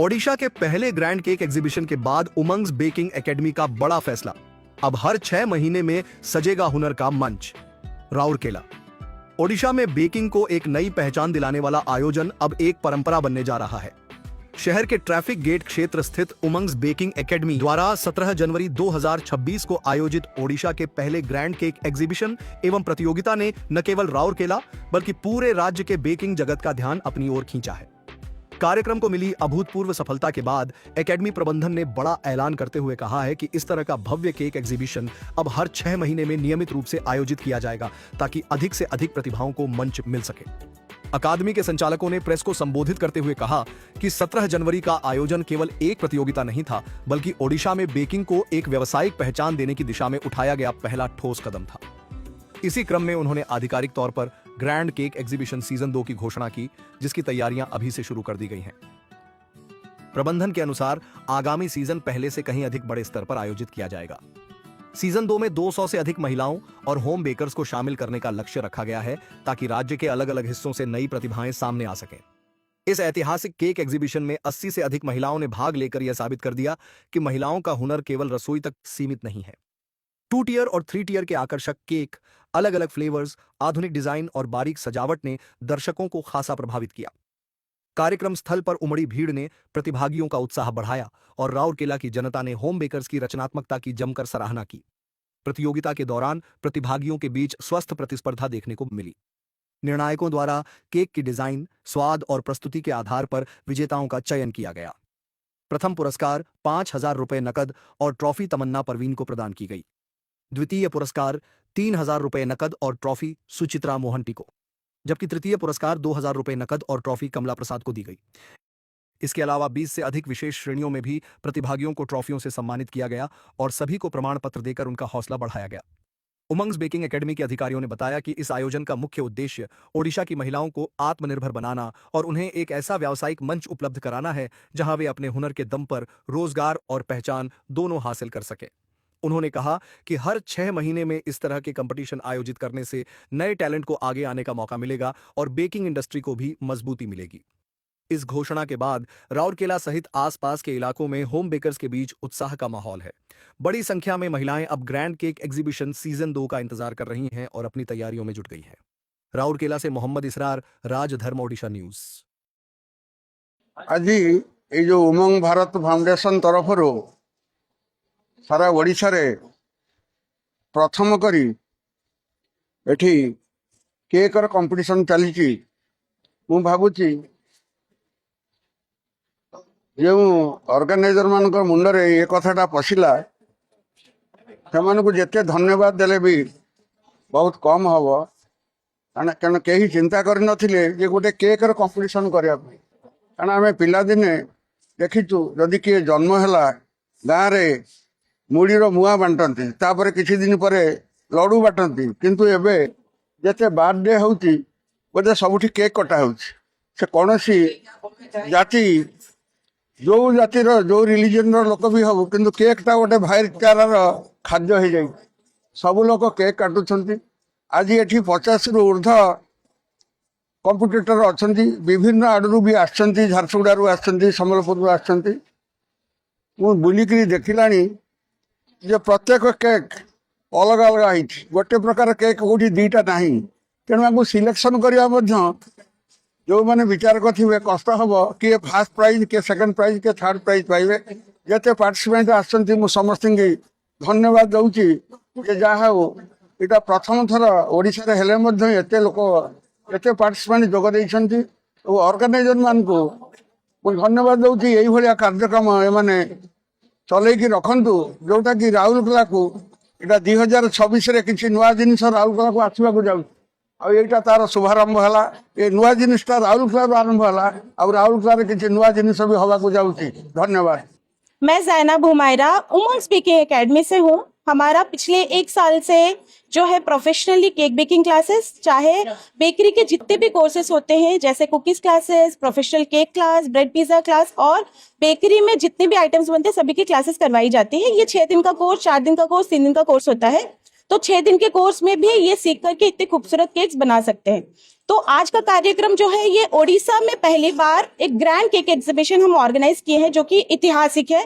ओडिशा के पहले grand cake exhibition के बाद उमंग्स बेकिंग एकेडमी का बड़ा फैसला। अब हर 6 महीने में सजेगा हुनर का मंच। राउरकेला। ओडिशा में बेकिंग को एक नई पहचान दिलाने वाला आयोजन अब एक परंपरा बनने जा रहा है। शहर के ट्रैफिक गेट क्षेत्र स्थित उमंग्स बेकिंग एकेडमी द्वारा 17 जनवरी 2026 को आयोजित ओडिशा के पहले ग्रैंड केक एग्जीबिशन एवं प्रतियोगिता ने न केवल राउरकेला बल्कि पूरे राज्य के बेकिंग जगत का ध्यान अपनी ओर खींचा है। कार्यक्रम को मिली अभूतपूर्व सफलता के बाद एकेडमी प्रबंधन ने बड़ा ऐलान करते हुए कहा है कि इस तरह का भव्य केक एग्जीबिशन अब हर 6 महीने में नियमित रूप से आयोजित किया जाएगा ताकि अधिक से अधिक प्रतिभाओं को मंच मिल सके। अकादमी के संचालकों ने प्रेस को संबोधित करते हुए कहा कि 17 जनवरी का आयोजन केवल एक प्रतियोगिता नहीं था, बल्कि ओडिशा में बेकिंग को एक व्यावसायिक पहचान देने की दिशा में उठाया गया पहला ठोस कदम था। इसी क्रम में उन्होंने आधिकारिक तौर पर ग्रैंड केक एग्जीबिशन सीजन 2 की घोषणा की, जिसकी तैयारियां अभी से शुरू कर दी गई हैं। प्रबंधन के अनुसार आगामी सीजन पहले से कहीं अधिक बड़े स्तर पर आयोजित किया जाएगा। सीजन 2 में 200 से अधिक महिलाओं और होम बेकर्स को शामिल करने का लक्ष्य रखा गया है ताकि राज्य के अलग अलग हिस्सों से नई प्रतिभाएं सामने आ सकें। इस ऐतिहासिक केक एग्जीबिशन में 80 से अधिक महिलाओं ने भाग लेकर यह साबित कर दिया कि महिलाओं का हुनर केवल रसोई तक सीमित नहीं है। 2 टियर और 3 टियर के आकर्षक केक, अलग अलग फ्लेवर्स, आधुनिक डिजाइन और बारीक सजावट ने दर्शकों को खासा प्रभावित किया। कार्यक्रम स्थल पर उमड़ी भीड़ ने प्रतिभागियों का उत्साह बढ़ाया और राउरकेला की जनता ने होम बेकर्स की रचनात्मकता की जमकर सराहना की। प्रतियोगिता के दौरान प्रतिभागियों के बीच स्वस्थ प्रतिस्पर्धा देखने को मिली। निर्णायकों द्वारा केक की डिजाइन, स्वाद और प्रस्तुति के आधार पर विजेताओं का चयन किया गया। प्रथम पुरस्कार 5,000 रुपए नकद और ट्रॉफी तमन्ना परवीन को प्रदान की गई। द्वितीय पुरस्कार 3,000 रुपए नकद और ट्रॉफी सुचित्रा मोहंटी को, जबकि तृतीय पुरस्कार 2,000 रुपए नकद और ट्रॉफी कमला प्रसाद को दी गई। इसके अलावा 20 से अधिक विशेष श्रेणियों में भी प्रतिभागियों को ट्रॉफियों से सम्मानित किया गया और सभी को प्रमाण पत्र देकर उनका हौसला बढ़ाया गया। उमंग्स बेकिंग एकेडमी के अधिकारियों ने बताया कि इस आयोजन का मुख्य उद्देश्य ओडिशा की महिलाओं को आत्मनिर्भर बनाना और उन्हें एक ऐसा व्यावसायिक मंच उपलब्ध कराना है जहां वे अपने हुनर के दम पर रोजगार और पहचान दोनों हासिल कर सके। उन्होंने कहा कि हर 6 महीने में इस तरह के कंपटीशन आयोजित करने से नए टैलेंट को आगे आने का मौका मिलेगा और बेकिंग इंडस्ट्री को भी मजबूती मिलेगी। इस घोषणा के बाद राउरकेला सहित आसपास के इलाकों में होम बेकर्स के बीच उत्साह का माहौल है। बड़ी संख्या में महिलाएं अब ग्रैंड केक एग्जीबिशन सीजन 2 का इंतजार कर रही हैं और अपनी तैयारियों में जुट गई हैं। राउरकेला से मोहम्मद इसरार, राजधर्म ओडिशा न्यूज। आज ये जो उमंग भारत फाउंडेशन तरफ सारा ओडिशा रे प्रथम करी एठी केकर कंपटीशन चली। मु भावुची जो ऑर्गेनाइजर मान मुंडरे ये कथाटा पशिला से जिते धन्यवाद देले भी बहुत कम हम, कारण कहीं चिंता कर नथिले जे गोटे केकर कंपटीशन करने। कारण आम पिलादिने देखीचु जदि किए जन्म है गाँव में मुड़ीर मुआ बांटती, तापर किसी दिन पर लडू बांटती, किंतु एबे जते बर्थडे होती बोधे सबुठी केक कटा से कौन सी जाति जो जातिर जो रिलीजन लोक भी हूँ किंतु केकटा गोटे भाईचारार खाद्य हो जाए। सबू लोग केक काटुंट। आज ये 50 रु ऊर्ध कंपिटिटर अच्छा, विभिन्न आड़ू भी आसछंती, झारसुगुड़ारू आसछंती, संबलपुर आसछंती। मु बुलिकी देखिलानी जे प्रत्येक केक अलग अलग है, गोटे प्रकार केक कौटी दीटा ना, तेणु सिलेक्शन करवा जो मैंने विचार करे कष्ट हम किए फास्ट प्राइज किए सेकंड प्राइज किए थर्ड प्राइज पाइबे। जिते पार्टिसिपेंट आसछंती मु समस्त धन्यवाद दूची जहाँ हो यहाँ प्रथम थर ओडिशा रे हेले मध्य एते लोक एते पार्टिसिपेंट जोग देइछंती। ऑर्गेनाइजर मान को धन्यवाद दूची। यही भाया कार्यक्रम एमाने चलैकी रखंतु जोटा कि राउरकेला को इटा 2026 रे किसी नुआ जिनिस राउरकेला को आसवा को जाउ आईटा तार शुभारंभ है। ये नुआ जिनिसटा राउरकेला आरंभ है और राउरकेला किसी नुआ जिनिस भी हवा को जाउची। धन्यवाद। मैं ज़ैनब हुमायरा उमंग्स बेकिंग एकेडमी से हूँ। हमारा पिछले 1 साल से जो है प्रोफेशनली केक बेकिंग क्लासेस, चाहे बेकरी के जितने भी कोर्सेज होते हैं जैसे cookies classes, professional cake class, bread pizza class और बेकरी में जितने भी आइटम्स बनते हैं सभी की क्लासेस करवाई जाती है। ये 6 दिन का कोर्स, 4 दिन का कोर्स, 3 दिन का कोर्स होता है। तो 6 दिन के कोर्स में भी ये सीख करके इतने खूबसूरत केक्स बना सकते हैं। तो आज का कार्यक्रम जो है ये ओडिशा में पहली बार एक ग्रैंड केक एग्जीबिशन हम ऑर्गेनाइज किए हैं, जो कि ऐतिहासिक है,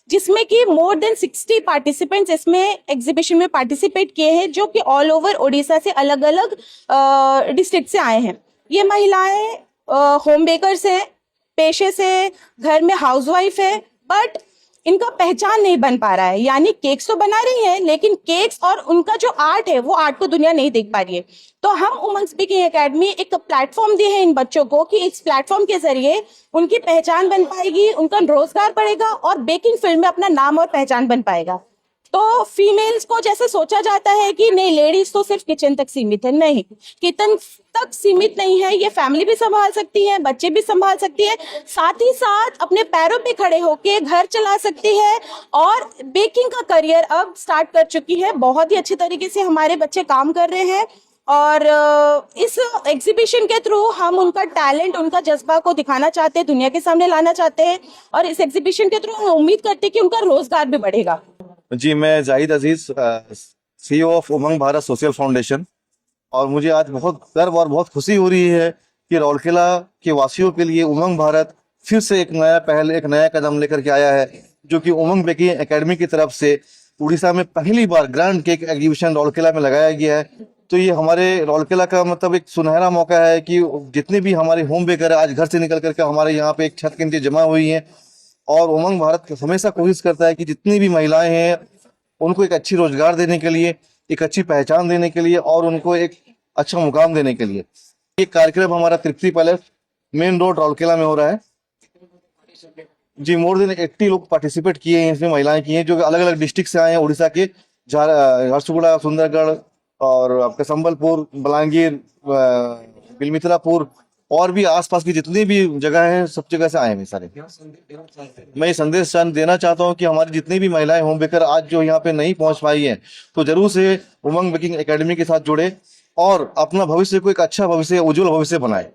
जिसमें कि मोर देन 60 पार्टिसिपेंट्स इसमें एग्जीबिशन में पार्टिसिपेट किए हैं, जो कि ऑल ओवर ओडिशा से अलग अलग डिस्ट्रिक्ट से आए हैं। ये महिलाएं होम बेकर्स हैं, पेशे से घर में हाउसवाइफ है, बट इनका पहचान नहीं बन पा रहा है। यानी केक्स तो बना रही है, लेकिन केक्स और उनका जो आर्ट है वो आर्ट को दुनिया नहीं देख पा रही है। तो हम उमंग स्पीकिंग एकेडमी एक प्लेटफॉर्म दिए हैं इन बच्चों को कि इस प्लेटफॉर्म के जरिए उनकी पहचान बन पाएगी, उनका रोजगार बढ़ेगा और बेकिंग फील्ड में अपना नाम और पहचान बन पाएगा। तो फीमेल्स को जैसे सोचा जाता है कि नहीं, लेडीज तो सिर्फ किचन तक सीमित है, नहीं, किचन तक सीमित नहीं है, ये फैमिली भी संभाल सकती है, बच्चे भी संभाल सकती है, साथ ही साथ अपने पैरों पे खड़े होके घर चला सकती है और बेकिंग का करियर अब स्टार्ट कर चुकी है। बहुत ही अच्छे तरीके से हमारे बच्चे काम कर रहे हैं और इस एग्जीबिशन के थ्रू हम उनका टैलेंट, उनका जज्बा को दिखाना चाहते हैं, दुनिया के सामने लाना चाहते हैं और इस एग्जीबिशन के थ्रू हम उम्मीद करते हैं कि उनका रोजगार भी बढ़ेगा। जी, मैं जाहिद अजीज, CEO of Umang Bharat social foundation, और मुझे आज बहुत गर्व और बहुत खुशी हो रही है कि राउरकेला के वासियों के लिए उमंग भारत फिर से एक नया पहल, एक नया कदम लेकर के आया है, जो कि उमंग बेकिंग एकेडमी की तरफ से उड़ीसा में पहली बार ग्रैंड केक एग्जीबिशन राउरकेला में लगाया गया है। तो ये हमारे राउरकेला का मतलब एक सुनहरा मौका है कि जितने भी हमारे होम बेकर आज घर से निकल करके हमारे यहाँ पे एक छत के नीचे जमा हुई हैं, और उमंग भारत हमेशा कोशिश करता है कि जितनी भी महिलाएं हैं उनको एक अच्छी रोजगार देने के लिए, एक अच्छी पहचान देने के लिए और उनको एक अच्छा मुकाम देने के लिए। ये कार्यक्रम हमारा तृप्ति पैलेस मेन रोड राउरकेला में हो रहा है। जी, मोर देन 80 लोग पार्टिसिपेट किए हैं, इसमें महिलाएं की हैं, जो अलग अलग डिस्ट्रिक्ट से आए हैं, उड़ीसा के झारसुगुड़ा, सुंदरगढ़ और आपके संबलपुर, बलांगीर, बिलमित्रापुर और भी आसपास की जितनी भी जगह हैं, सब जगह से आए हैं सारे। मैं ये संदेश देना चाहता हूँ कि हमारी जितनी भी महिलाएं होम बेकर आज जो यहाँ पे नहीं पहुंच पाई हैं, तो जरूर से उमंग बेकिंग एकेडमी के साथ जुड़े और अपना भविष्य को एक अच्छा भविष्य, उज्जवल भविष्य बनाए।